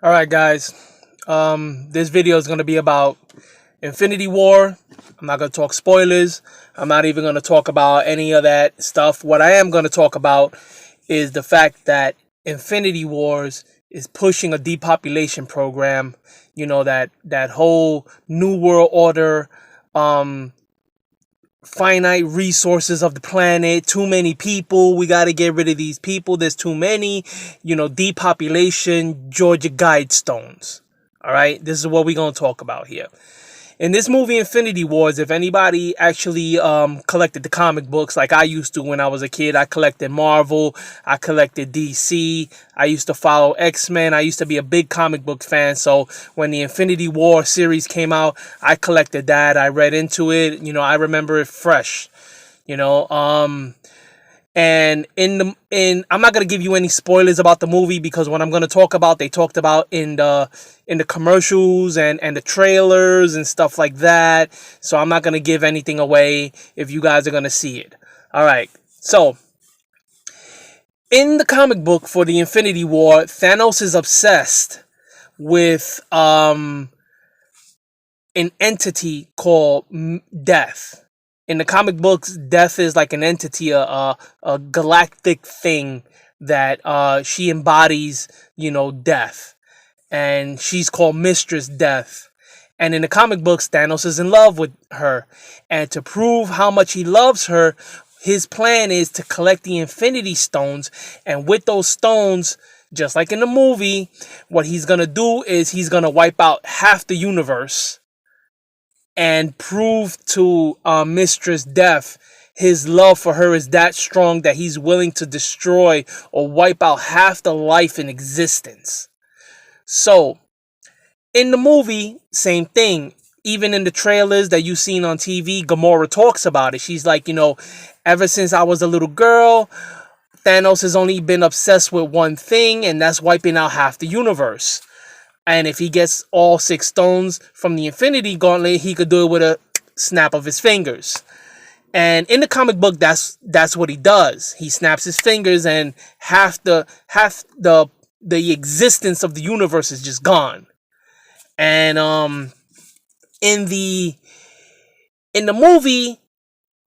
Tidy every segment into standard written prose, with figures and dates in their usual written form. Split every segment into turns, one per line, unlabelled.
All right, guys. This video is going to be about Infinity War. I'm not going to talk spoilers. I'm not even going to talk about any of that stuff. What I am going to talk about is the fact that Infinity Wars is pushing a depopulation program. You know, that whole New World Order, um, finite resources of the planet, too many people, we got to get rid of these people, there's too many, depopulation, Georgia Guidestones. All right, this is what we're going to talk about here. In this movie Infinity Wars, if anybody actually collected the comic books like I used to when I was a kid, I collected Marvel, I collected DC, I used to follow X-Men, I used to be a big comic book fan. So when the Infinity War series came out, I collected that, I read into it, I remember it fresh. you know um and I'm not gonna give you any spoilers about the movie, because what I'm gonna talk about, they talked about in the commercials and the trailers and stuff like that. So I'm not gonna give anything away if you guys are gonna see it. All right. So in the comic book for the Infinity War, Thanos is obsessed with an entity called Death. In the comic books, Death is like an entity, a galactic thing that she embodies, death. And she's called Mistress Death. And in the comic books, Thanos is in love with her. And to prove how much he loves her, his plan is to collect the Infinity Stones. And with those stones, just like in the movie, what he's going to do is he's going to wipe out half the universe and prove to Mistress Death his love for her is that strong that he's willing to destroy or wipe out half the life in existence. So, in the movie, same thing. Even in the trailers that you've seen on TV, Gamora talks about it. She's like, ever since I was a little girl, Thanos has only been obsessed with one thing, and that's wiping out half the universe. And if he gets all 6 stones from the Infinity Gauntlet, he could do it with a snap of his fingers. And in the comic book, that's what he does. He snaps his fingers, and half the existence of the universe is just gone. And in the movie,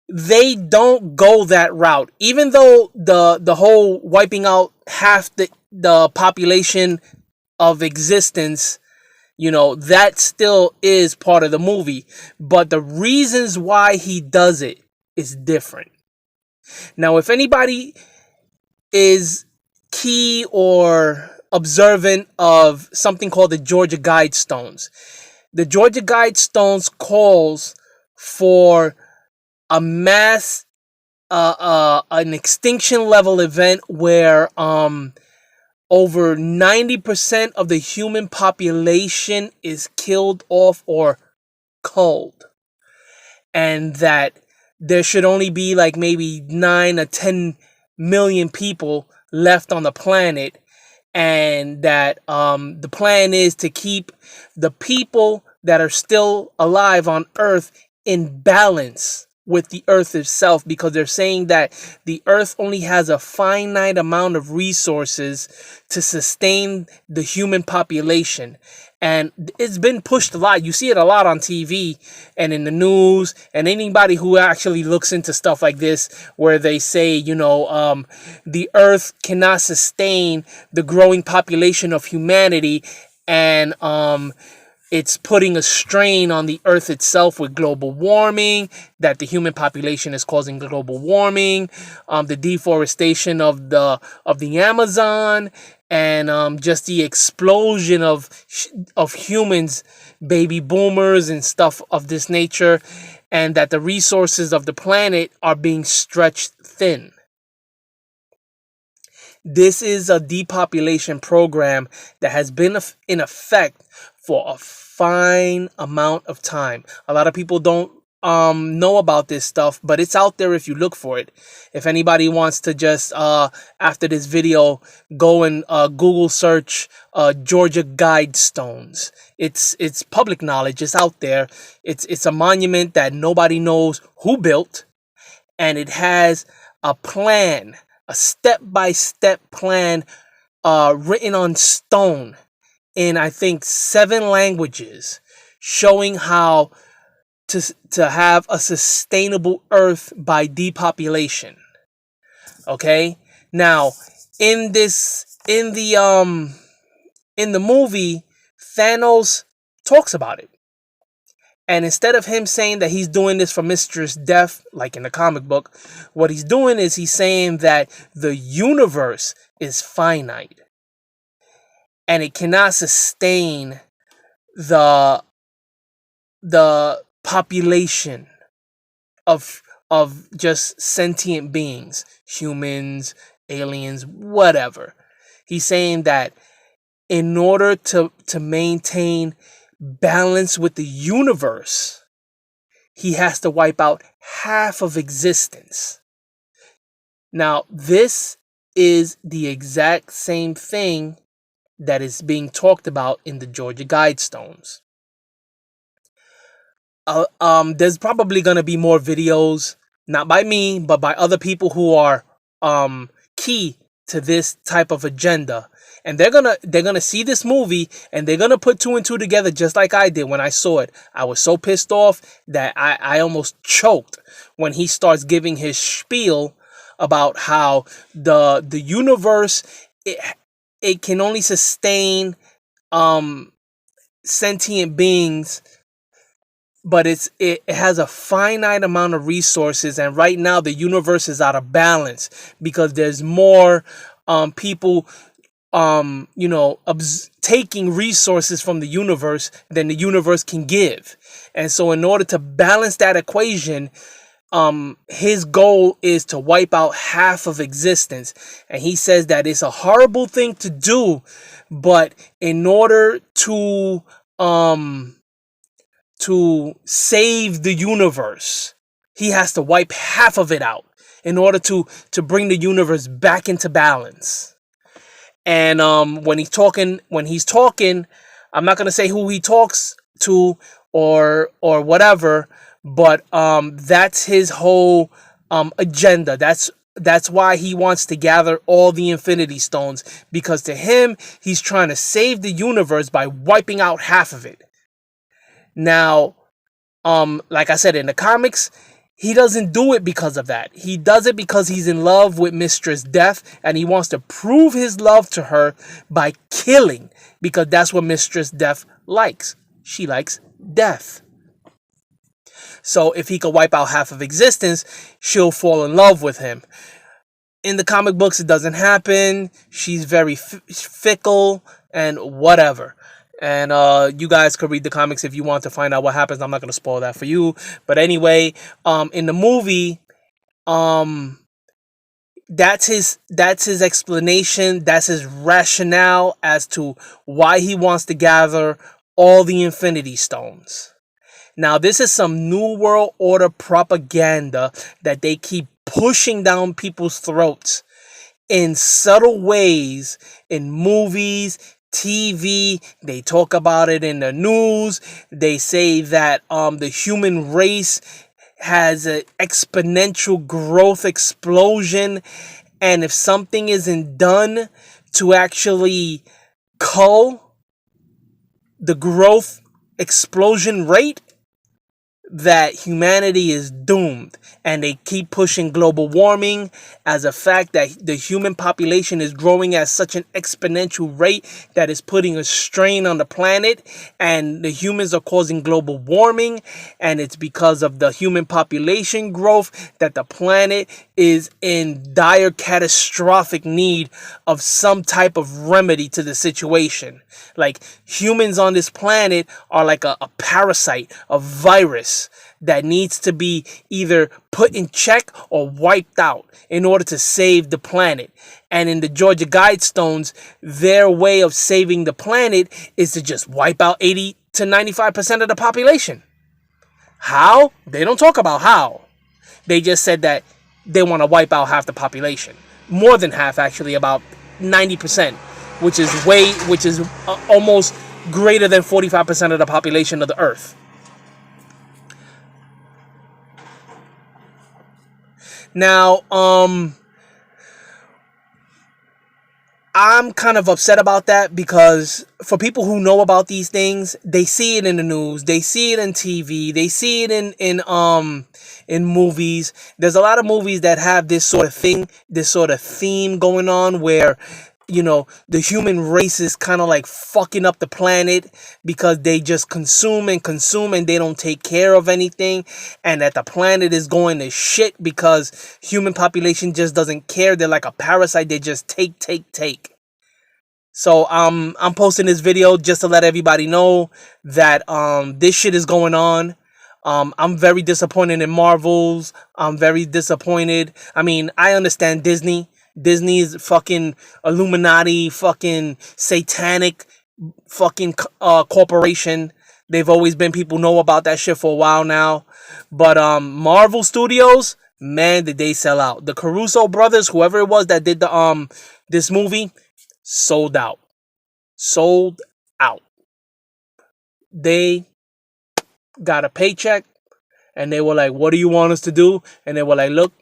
they don't go that route. Even though the whole wiping out half the population of existence, that still is part of the movie. But the reasons why he does it is different. Now, if anybody is key or observant of something called the Georgia Guidestones, the Georgia Guidestones calls for a mass, an extinction level event where over 90% of the human population is killed off or culled. And that there should only be like maybe 9 or 10 million people left on the planet. And that the plan is to keep the people that are still alive on Earth in balance with the Earth itself, because they're saying that the Earth only has a finite amount of resources to sustain the human population. And it's been pushed a lot. You see it a lot on TV and in the news, and anybody who actually looks into stuff like this, where they say, the Earth cannot sustain the growing population of humanity, and it's putting a strain on the Earth itself with global warming, that the human population is causing global warming, the deforestation of the Amazon, and just the explosion of humans, baby boomers and stuff of this nature, and that the resources of the planet are being stretched thin. This is a depopulation program that has been in effect for a fine amount of time. A lot of people don't know about this stuff, but it's out there if you look for it. If anybody wants to just after this video go and Google search Georgia Guidestones. It's public knowledge. It's out there. It's a monument that nobody knows who built, and it has a plan, a step-by-step plan written on stone in, I think, 7 languages, showing how to have a sustainable Earth by depopulation. Okay? Now, in the movie, Thanos talks about it. And instead of him saying that he's doing this for Mistress Death, like in the comic book, what he's doing is he's saying that the universe is finite and it cannot sustain the population of just sentient beings, humans, aliens, whatever. He's saying that in order to maintain balance with the universe, he has to wipe out half of existence. Now, this is the exact same thing that is being talked about in the Georgia Guidestones. There's probably gonna be more videos, not by me, but by other people who are key to this type of agenda. And they're gonna see this movie and they're gonna put 2 and 2 together, just like I did when I saw it. I was so pissed off that I almost choked when he starts giving his spiel about how the universe, it can only sustain sentient beings, but it has a finite amount of resources, and right now the universe is out of balance because there's more people taking resources from the universe than the universe can give. And so in order to balance that equation, his goal is to wipe out half of existence. And he says that it's a horrible thing to do, but in order to save the universe, he has to wipe half of it out in order to bring the universe back into balance. And when he's talking, I'm not gonna say who he talks to or whatever, but that's his whole agenda. That's why he wants to gather all the Infinity Stones, because to him, he's trying to save the universe by wiping out half of it. Now, like I said, in the comics, he doesn't do it because of that. He does it because he's in love with Mistress Death, and he wants to prove his love to her by killing, because that's what Mistress Death likes. She likes death. So if he could wipe out half of existence, she'll fall in love with him. In the comic books, it doesn't happen. She's very fickle and whatever. And you guys could read the comics if you want to find out what happens. I'm not going to spoil that for you. But anyway, in the movie, that's his explanation. That's his rationale as to why he wants to gather all the Infinity Stones. Now, this is some New World Order propaganda that they keep pushing down people's throats in subtle ways, in movies, TV. They talk about it in the news. They say that the human race has an exponential growth explosion, and if something isn't done to actually cull the growth explosion rate, that humanity is doomed. And they keep pushing global warming as a fact that the human population is growing at such an exponential rate that is putting a strain on the planet, and the humans are causing global warming, and it's because of the human population growth that the planet is in dire catastrophic need of some type of remedy to the situation. Like, humans on this planet are like a parasite, a virus that needs to be either put in check or wiped out in order to save the planet. And in the Georgia Guidestones, their way of saving the planet is to just wipe out 80 to 95% of the population. How? They don't talk about how. They just said that they want to wipe out half the population. More than half, actually, about 90%, which is almost greater than 45% of the population of the Earth. Now, I'm kind of upset about that, because for people who know about these things, they see it in the news, they see it in TV, they see it in movies. There's a lot of movies that have this sort of thing, this sort of theme going on, where the human race is kind of like fucking up the planet because they just consume and consume and they don't take care of anything, and that the planet is going to shit because human population just doesn't care. They're like a parasite. They just take. So I'm posting this video just to let everybody know that this shit is going on. I'm very disappointed in Marvels. I'm very disappointed. I mean, I understand Disney. Disney's fucking Illuminati, fucking satanic, fucking corporation. They've always been, people know about that shit for a while now. But Marvel Studios, man, did they sell out. The Caruso brothers, whoever it was that did the this movie, sold out. Sold out. They got a paycheck and they were like, what do you want us to do? And they were like, look,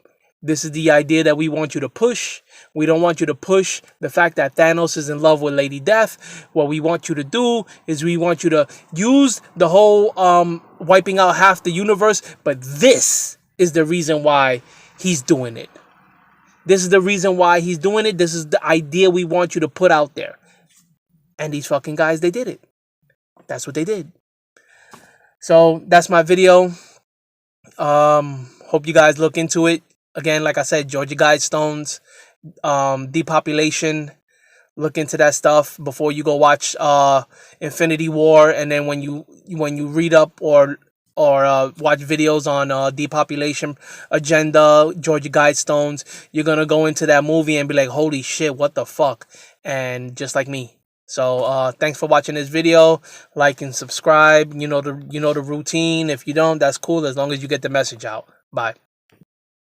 this is the idea that we want you to push. We don't want you to push the fact that Thanos is in love with Lady Death. What we want you to do is we want you to use the whole wiping out half the universe. But this is the reason why he's doing it. This is the reason why he's doing it. This is the idea we want you to put out there. And these fucking guys, they did it. That's what they did. So that's my video. Hope you guys look into it. Again, like I said, Georgia Guidestones, depopulation. Look into that stuff before you go watch Infinity War, and then when you read up or watch videos on depopulation agenda, Georgia Guidestones, you're gonna go into that movie and be like, holy shit, what the fuck? And just like me. So thanks for watching this video. Like and subscribe. You know the routine. If you don't, that's cool, as long as you get the message out. Bye.